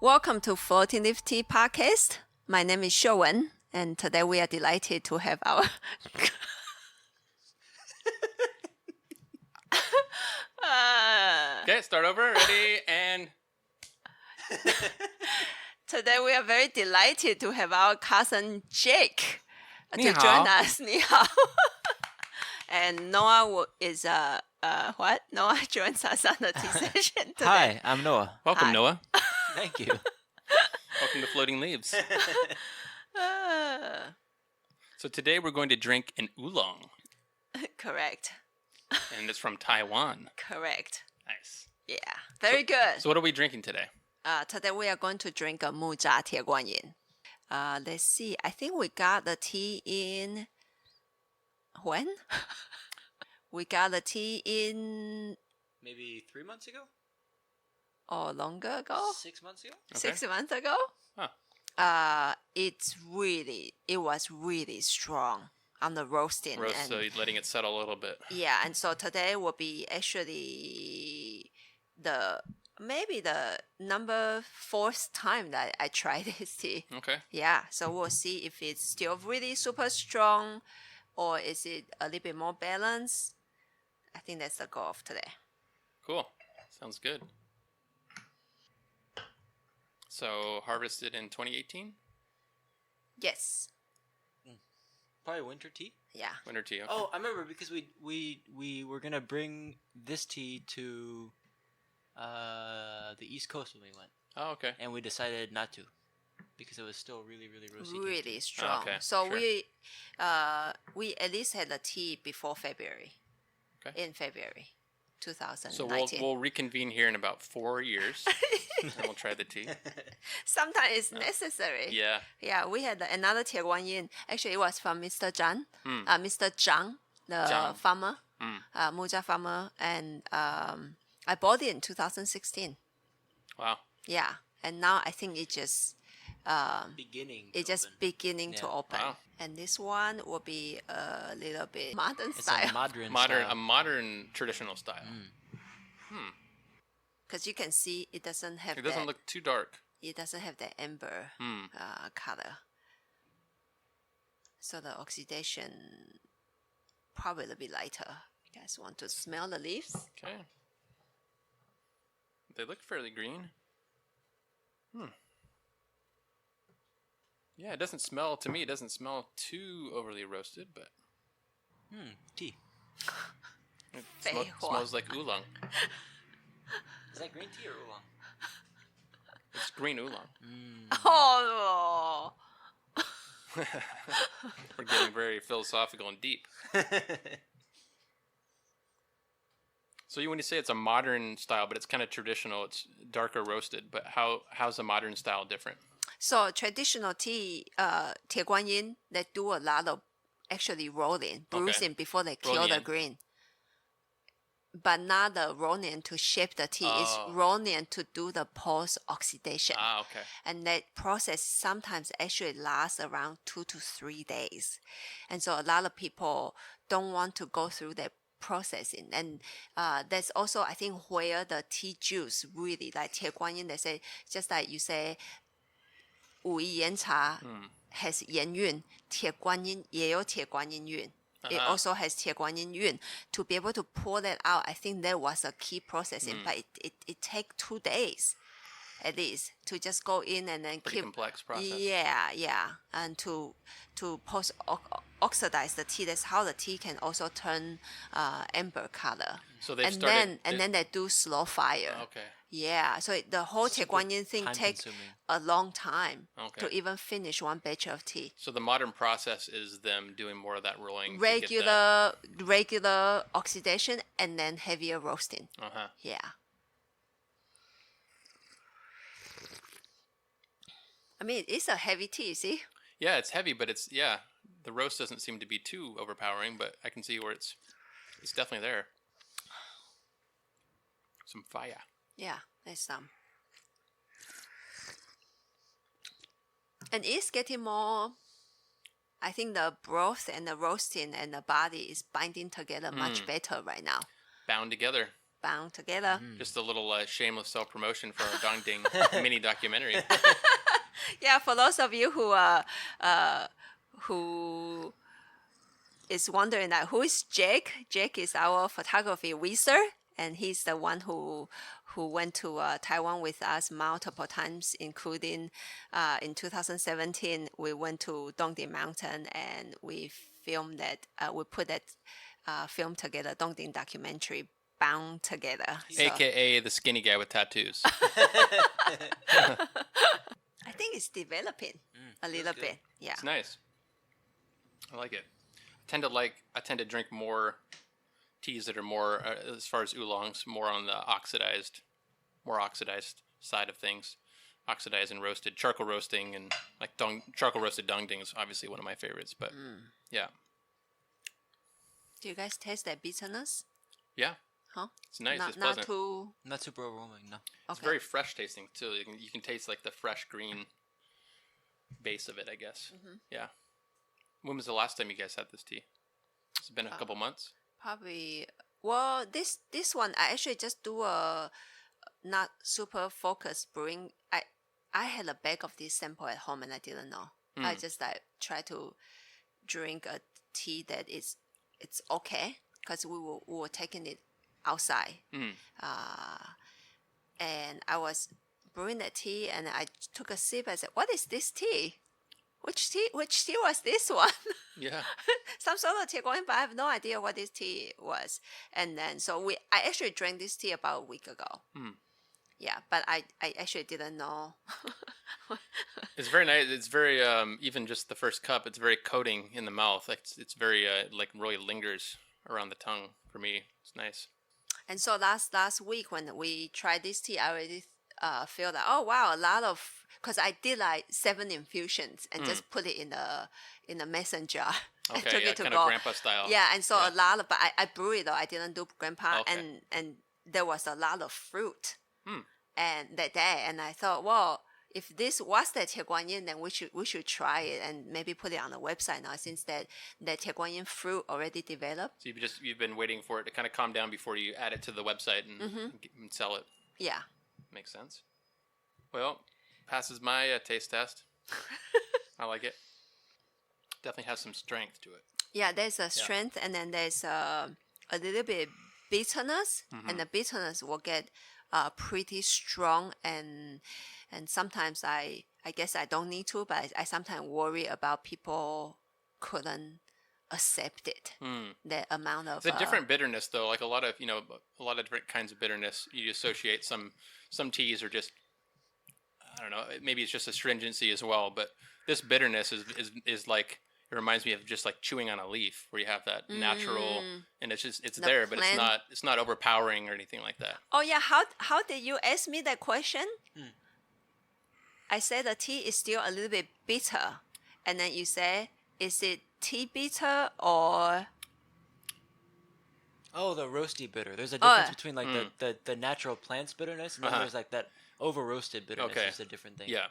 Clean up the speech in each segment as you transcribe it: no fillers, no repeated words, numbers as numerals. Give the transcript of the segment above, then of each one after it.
Welcome to Floating Leaf Tea Podcast. My name is Shiuwen, and today we are delighted to have our Okay, start over. Ready, and today we are very delighted to have our cousin Jake to 你好。 join us. 你好. And Noah is what? Noah joins us on the tea session today. Hi, I'm Noah. Welcome, Hi. Noah. Thank you. Welcome to Floating Leaves. Uh, So today we're going to drink an oolong, correct. and it's from Taiwan. Correct. Nice. Yeah. Very good. So what are we drinking today? Today we are going to drink a Muzha Tie Guan Yin. Let's see. I think we got the tea in when? We got the tea in Maybe 3 months ago? or longer ago? 6 months ago? Okay. 6 months ago? Huh. It was really strong on the roasting. Roast, and so you're letting it settle a little bit. yeah, and so today will be actually maybe the number 4th time that I tried this tea. Okay. Yeah, so we'll see if it's still really super strong or is it a little bit more balanced. I think that's the goal of today. Cool. Sounds good. So harvested in 2018? Yes. Probably winter tea. Yeah. Winter tea. Okay. Oh, I remember because we were gonna bring this tea to the East Coast when we went, Oh, okay. and we decided not to because it was still really roasty. Really strong. okay, So sure. we at least had the tea before February. Okay. In February So 2019. we'll reconvene here in about 4 years, and we'll try the tea. Sometimes it's necessary. Yeah. Yeah, we had another Tie Guan Yin. Actually, it was from Mr. Zhang, Mr. Zhang, the Zhang. farmer, Mm. Muzha farmer, and I bought it in 2016. Wow. Yeah, and now I think it just Beginning. it's just beginning to Yeah. open. Wow. And this one will be a little bit modern It's style a modern A style. modern traditional style. because you can see it doesn't have It doesn't that. look too dark. It doesn't have the amber Hmm. color. So the oxidation probably a little bit lighter. You guys want to smell the leaves? Okay. They look fairly green. Yeah, it doesn't smell, to me, it doesn't smell too overly roasted, but Tea. it Fei Hua. smells like oolong. Is that green tea or oolong? It's green oolong. Oh, We're getting very philosophical and deep. So when you say it's a modern style, but it's kind of traditional, it's darker roasted, but how's the modern style different? so traditional tea, Tie Guan Yin, they do a lot of actually rolling, bruising before they kill Rolling the in. green. But not the rolling to shape the tea. It's Oh. rolling to do the post oxidation. Ah, okay. And that process sometimes actually lasts around 2 to 3 days. And so a lot of people don't want to go through that processing. And that's also, I think, where the tea juice really, like Tie Guan Yin, they say, just like you say, 武夷岩茶 has 岩韵, 铁观音也有铁观音韵. It also has 铁观音韵. To be able to pour that out, I think that was a key processing. But it takes 2 days at least to just go in and then Pretty complex process. Yeah, and to post oxidize the tea. That's how the tea can also turn amber color. So they've and started... then they do slow fire. Okay. Yeah, so the whole Tie Guan Yin thing takes time-consuming. a long time Okay. to even finish one batch of tea. So the modern process is them doing more of that rolling. to get that- Regular oxidation and then heavier roasting. Uh-huh. Yeah. I mean, it's a heavy tea, see? Yeah, it's heavy, but the roast doesn't seem to be too overpowering, but I can see where it's definitely there. Some fire. Yeah, there's some. And it's getting more, I think the broth and the roasting and the body is binding together much better right now. Bound together. bound together. Just a little shameless self-promotion for our Dongding mini documentary. Yeah, for those of you who is wondering that who is Jake? Jake is our photography wizard, and he's the one who went to Taiwan with us multiple times, including in 2017 we went to Dongding Mountain and we filmed that. We put that film together, Dongding documentary, bound together. So, AKA the skinny guy with tattoos. I think it's developing a little good. bit. Yeah. It's nice. I like it. I tend to drink more teas that are more, as far as oolongs, more on the more oxidized side of things. Oxidized and roasted, charcoal roasting, and like charcoal roasted Dongding is obviously one of my favorites. But yeah, Do you guys taste that bitterness? yeah, Huh? it's nice. Not, It's pleasant. not too. Not super overwhelming, no. It's very fresh tasting too. You can taste like the fresh green base of it, I guess. Yeah. When was the last time you guys had this tea? It's been a couple months. Probably. Well, this one I actually just do a not super focused brewing. I had a bag of this sample at home and I didn't know. I just try to drink a tea that it's okay because we were taking it outside. And I was brewing that tea and I took a sip. I said, "What is this tea? Which tea was this one?" Yeah. Some sort of tea going, but I have no idea what this tea was. And then I actually drank this tea about a week ago. Yeah, but I actually didn't know. It's very nice. It's very even just the first cup. It's very coating in the mouth. Like it's very like really lingers around the tongue. For me, it's nice. And so last week when we tried this tea, I already feel that, oh wow, a lot of, because I did like 7 infusions and just put it in the mason jar. And Okay, took yeah, it to kind go. of grandpa style. Yeah, and so a lot of, but I brew it though. I didn't do grandpa, Okay. and there was a lot of fruit. And that day, and I thought, well, if this was the Tie Guan Yin, then we should try it and maybe put it on the website now, since that Tie Guan Yin fruit already developed. So you've been waiting for it to kind of calm down before you add it to the website and sell it. Yeah. Makes sense. Well, passes my taste test. I like it. Definitely has some strength to it. Yeah, there's a strength, and then there's a little bit bitterness, and the bitterness will get pretty strong, and sometimes I guess I don't need to, but I sometimes worry about people couldn't accept it. The amount of It's a different bitterness though. Like a lot of different kinds of bitterness. You associate some teas are just, I don't know, maybe it's just astringency as well, but this bitterness is like, it reminds me of just like chewing on a leaf, where you have that natural, and it's there, but it's not overpowering or anything like that. Oh yeah, how did you ask me that question? I said the tea is still a little bit bitter, and then you say, is it tea bitter or? Oh, the roasty bitter. There's a difference between like the natural plants bitterness, and then there's like that over roasted bitterness. Okay. Is a different thing. Yeah.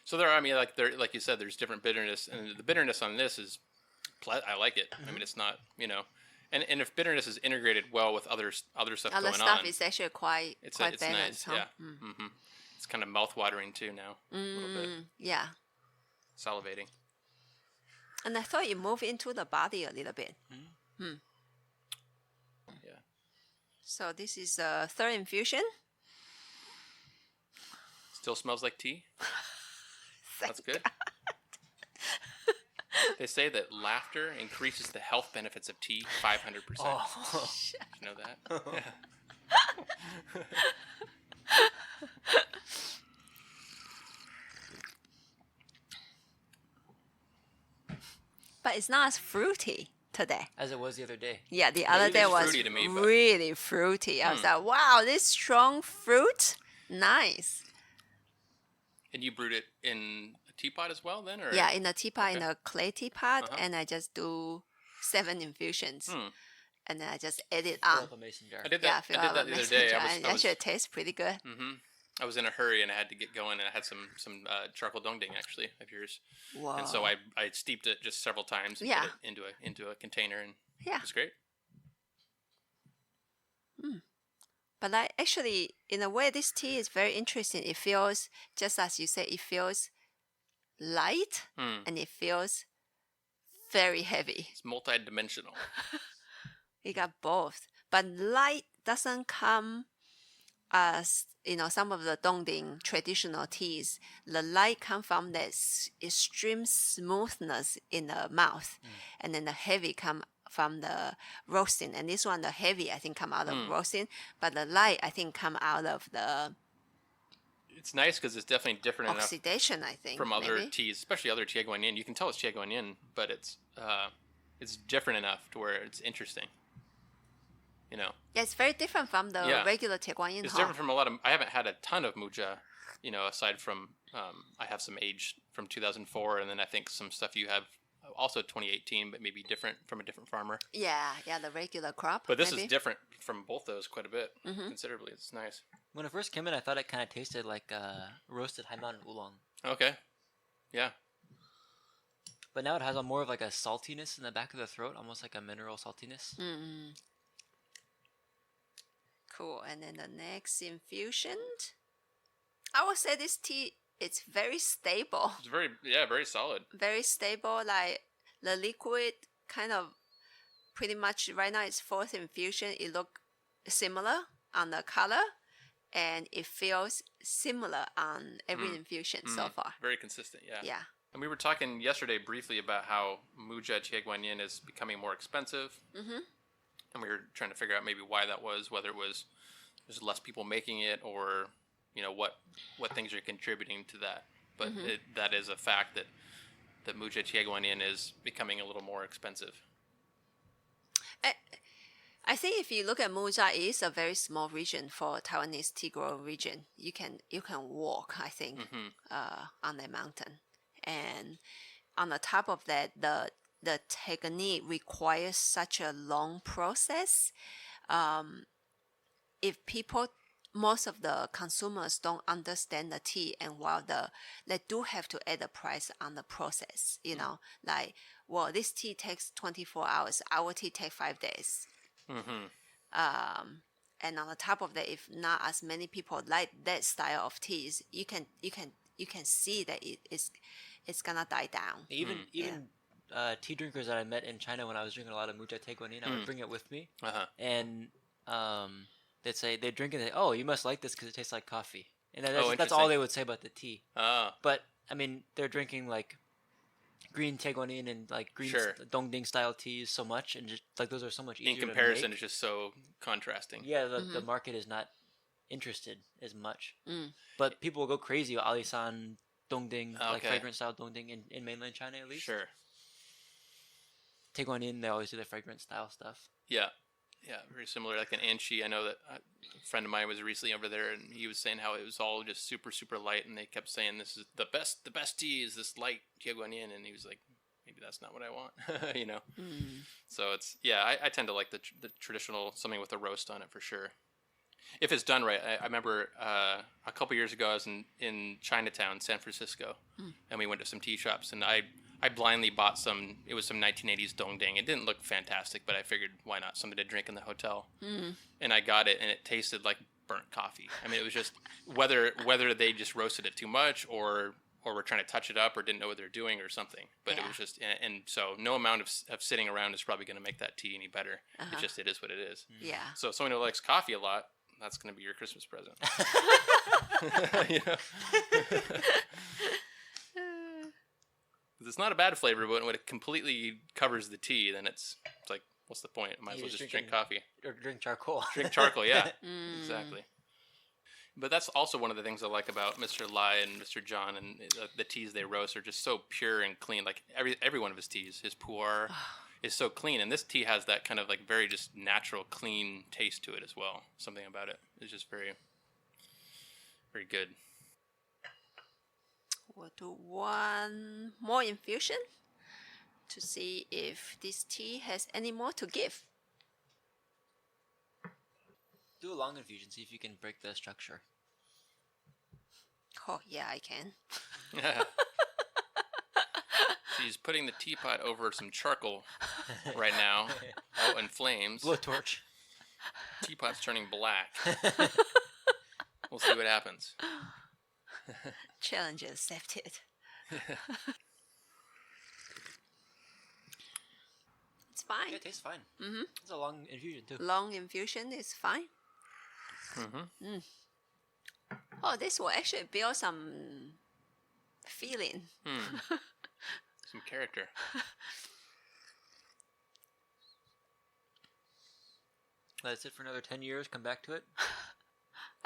So like you said, there's different bitterness, and the bitterness on this is, I like it. I mean, it's not, and if bitterness is integrated well with other stuff Other going stuff on, is actually quite it's balanced, nice. huh? Yeah. It's kind of mouth-watering too now. A little bit Yeah. salivating. And I thought it moved into the body a little bit. Yeah. So this is a third infusion. Still smells like tea. That's good. They say that laughter increases the health benefits of tea 500%. Oh. Did you know that? Yeah. But it's not as fruity today. As it was the other day. Yeah, the other it day is was fruity to me, but- really fruity. I was like, wow, this strong fruit. Nice. And you brewed it in a teapot as well, then, or Yeah, in a teapot, in Okay. a clay teapot, and I just do 7 infusions. And then I just add it Fill on. up a mason jar. I did Yeah, that. fill I did out that a the other mason day. jar, I and was actually it tastes pretty good. I was in a hurry and I had to get going, and I had some charcoal Dongding actually of yours, Wow. and so I steeped it just several times and Yeah. put it into a container, and Yeah. it's great. But actually, in a way, this tea is very interesting. It feels, just as you say, it feels light and it feels very heavy. It's multi-dimensional. You got both. But light doesn't come as, some of the Dongding traditional teas. The light comes from this extreme smoothness in the mouth. And then the heavy come from the roasting. And this one, the heavy, I think, come out of roasting. But the light, I think, come out of the It's nice because it's definitely different oxidation, I think, from other maybe. teas, especially other Tie Guan Yin. You can tell it's Tie Guan Yin, but it's different enough to where it's interesting. Yeah, it's very different from the regular Tie Guan Yin. It's different from a lot of. I haven't had a ton of Muzha, aside from I have some aged from 2004, and then I think some stuff you have also 2018, but maybe different from a different farmer. Yeah, the regular crop. But this maybe. is different from both those quite a bit, considerably. It's nice. When it first came in, I thought it kind of tasted like roasted Hainan oolong. Okay. Yeah. But now it has more of like a saltiness in the back of the throat, almost like a mineral saltiness. Cool. And then the next infusion, I would say this tea, it's very stable. It's very solid. Very stable. Like the liquid kind of pretty much right now it's fourth infusion. It look similar on the color and it feels similar on every infusion so far. Very consistent, yeah. Yeah. And we were talking yesterday briefly about how Muzha Tie Guan Yin is becoming more expensive. And we were trying to figure out maybe why that was, whether it was there's less people making it or, what things are contributing to that. But that is a fact that Muzha Tie Guan Yin is becoming a little more expensive. I think if you look at Muzha, it is a very small region for Taiwanese tea growing region. You can walk, I think, on the mountain, and on the top of that, the technique requires such a long process. If most of the consumers don't understand the tea, and while they do have to add a price on the process, like, well, this tea takes 24 hours, our tea takes 5 days. And on the top of that, if not as many people like that style of teas, you can see that it's gonna die down. Even tea drinkers that I met in China when I was drinking a lot of Muzha Tie Guan Yin, I would bring it with me, and they'd say they drink it. Oh, you must like this because it tastes like coffee, and that's all they would say about the tea. But I mean, they're drinking like green Tie Guan Yin and like green Dongding style teas so much, and just like those are so much easier in comparison. to make. It's just so contrasting. Yeah, the market is not interested as much, but people will go crazy with Alisan Dongding, like fragrant style Dongding in mainland China at least. Sure. Tie Guan Yin, they always do the fragrant style stuff. Yeah, very similar. Like in Anshi, I know that a friend of mine was recently over there, and he was saying how it was all just super, super light, and they kept saying this is the best tea is this light Tie Guan Yin, and he was like, maybe that's not what I want, So it's I tend to like the traditional, something with a roast on it for sure. If it's done right. I remember a couple years ago I was in Chinatown, San Francisco, and we went to some tea shops, and I blindly bought some 1980s Dongding. It didn't look fantastic, but I figured why not, something to drink in the hotel. And I got it, and it tasted like burnt coffee. I mean, it was just whether they just roasted it too much or were trying to touch it up or didn't know what they're doing or something. But it was just, and so no amount of sitting around is probably going to make that tea any better. It is what it is. Yeah. So someone who likes coffee a lot, that's going to be your Christmas present. It's not a bad flavor, but when it completely covers the tea, then it's like, what's the point? I might as well just drink coffee. Or drink charcoal. Drink charcoal, yeah. Exactly. But that's also one of the things I like about Mr. Lai and Mr. John, and the teas they roast are just so pure and clean. Like every one of his teas, his pu'er is so clean, and this tea has that kind of like very just natural, clean taste to it as well. Something about it is just very, very good. We'll do one more infusion to see if this tea has any more to give. Do a long infusion, see if you can break the structure. Oh, yeah, I can. She's putting the teapot over some charcoal right now, out in flames. Blow torch. Teapot's turning black. We'll see what happens. Challenge accepted. It's fine. Yeah, it tastes fine. Mm-hmm. It's a long infusion too. Long infusion is fine. Mm-hmm. Oh, this will actually build some feeling. Some character. Let it sit for another 10 years, come back to it.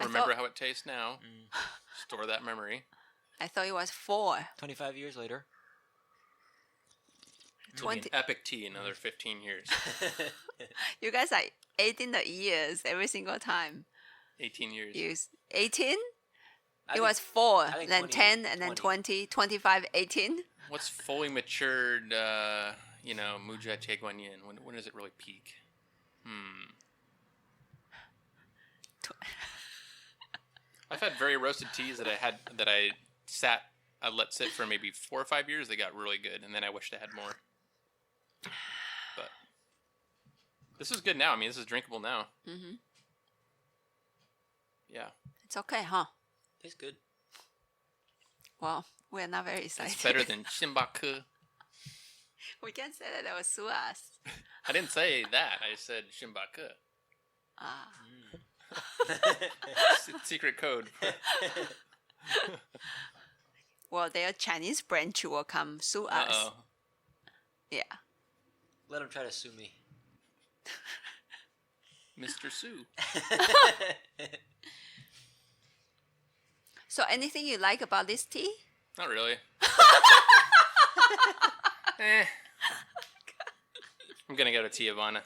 Remember how it tastes now. Store that memory. I thought it was 4. 25 years later. 20. Epic tea another 15 years. You guys are 18 the years every single time. 18 years. Use 18? It was 4, then 20, 10, and then 20, 25, 18. What's fully matured, Muzha Tie Guan Yin? When does it really peak? I've had very roasted teas that I let sit for maybe 4 or 5 years. They got really good, and then I wished I had more. But this is good now. I mean, this is drinkable now. Mm-hmm. Yeah. It's okay, huh? Tastes good. Well, we're not very excited. It's better than Shimbaku. We can't say that will sue us. I didn't say that. I said Shimbaku. Secret code. Well, their Chinese branch will come sue us. Uh-oh. Yeah. Let them try to sue me. Mr. Sue. So anything you like about this tea? Not really. I'm gonna go to Tijuana.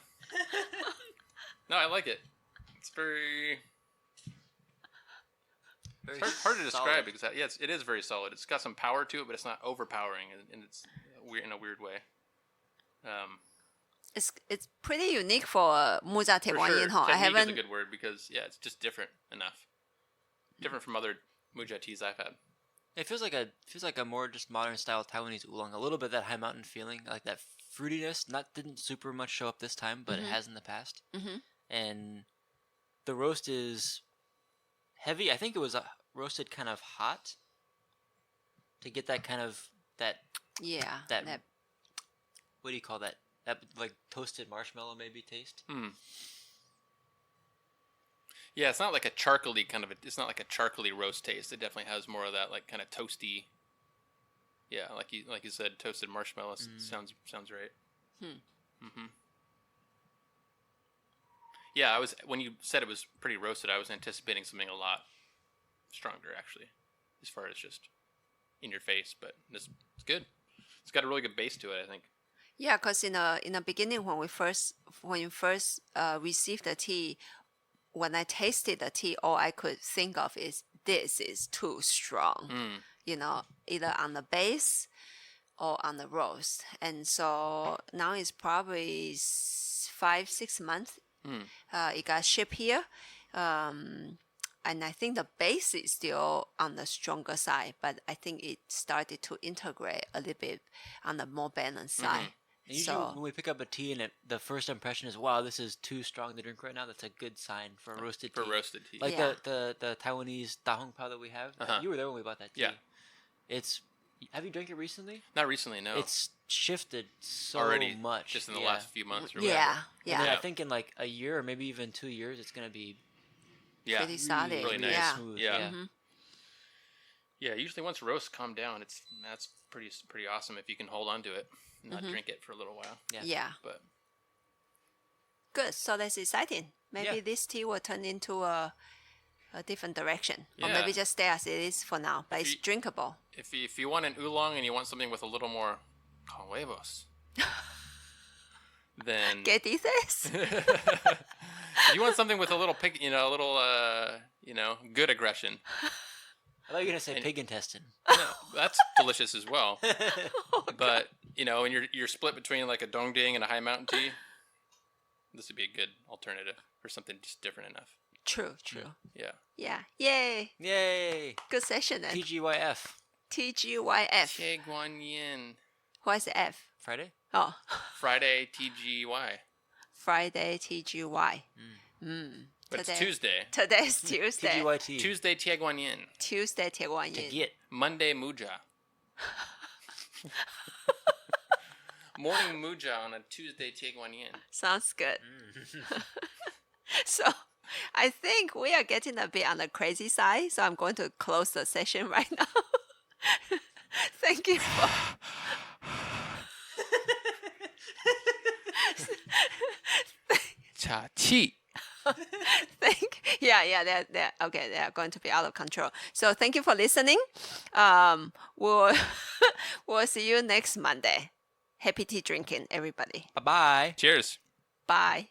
No, I like it. It's very hard to describe because it is very solid. It's got some power to it, but it's not overpowering, and it's weird in a weird way. It's pretty unique for Muzha Tie Guan Yin, huh? I Technique haven't. is a good word because it's just different enough. Different from other Muzha teas I've had. It feels like a more just modern style Taiwanese oolong. A little bit of that high mountain feeling, like that fruitiness. Didn't super much show up this time, but it has in the past. Mm-hmm. And the roast is heavy. I think it was roasted kind of hot to get that kind of that what do you call that? That like toasted marshmallow maybe taste. Yeah, it's not like a charcoaly it's not like a charcoaly roast taste. It definitely has more of that like kind of toasty. Yeah, like you said, toasted marshmallow sounds right. Yeah, when you said it was pretty roasted, I was anticipating something a lot stronger actually, as far as just in your face. But it's good. It's got a really good base to it, I think. Yeah, because in the beginning when you first received the tea, when I tasted the tea, all I could think of is this is too strong. Either on the base or on the roast. And so now it's probably 5-6 months. It got shipped here. And I think the base is still on the stronger side, but I think it started to integrate a little bit on the more balanced side. And usually when we pick up a tea and the first impression is, wow, this is too strong to drink right now, that's a good sign for a roasted tea. For roasted tea. Like the Taiwanese Da Hong Pao that we have. You were there when we bought that tea. Yeah. Have you drank it recently? Not recently, no. It's shifted so already much. Just in the last few months or yeah. And then I think in like a year or maybe even 2 years, it's going to be pretty solid. Really nice. Yeah. Smooth. Yeah. Yeah, usually once roasts calm down, that's pretty awesome if you can hold on to it and not drink it for a little while. Yeah. But good. So that's exciting. Maybe this tea will turn into a different direction, or maybe just stay as it is for now. But it's drinkable. If you want an oolong and you want something with a little more con huevos, then ¿Qué dices? if you want something with a little good aggression. I thought you were going to say pig intestine. No, that's delicious as well. But, and you're split between like a dongding and a high mountain tea, this would be a good alternative for something just different enough. True. Yeah. Yeah. Yay. Good session then. TGYF. TGYF. Tie Guan Yin. What's the F? Friday? Oh. Friday TGY. Friday TGY. But it's Tuesday. Today's Tuesday. TGYT. Tuesday Tie Guan Yin. Tuesday Tie Guan Yin. Get. Monday Muzha. Morning Muzha on a Tuesday Tie Guan Yin. Sounds good. So I think we are getting a bit on the crazy side. So I'm going to close the session right now. Thank you for... Cha qi. They're okay. They are going to be out of control. So thank you for listening. We'll see you next Monday. Happy tea drinking, everybody. Bye-bye. Cheers. Bye.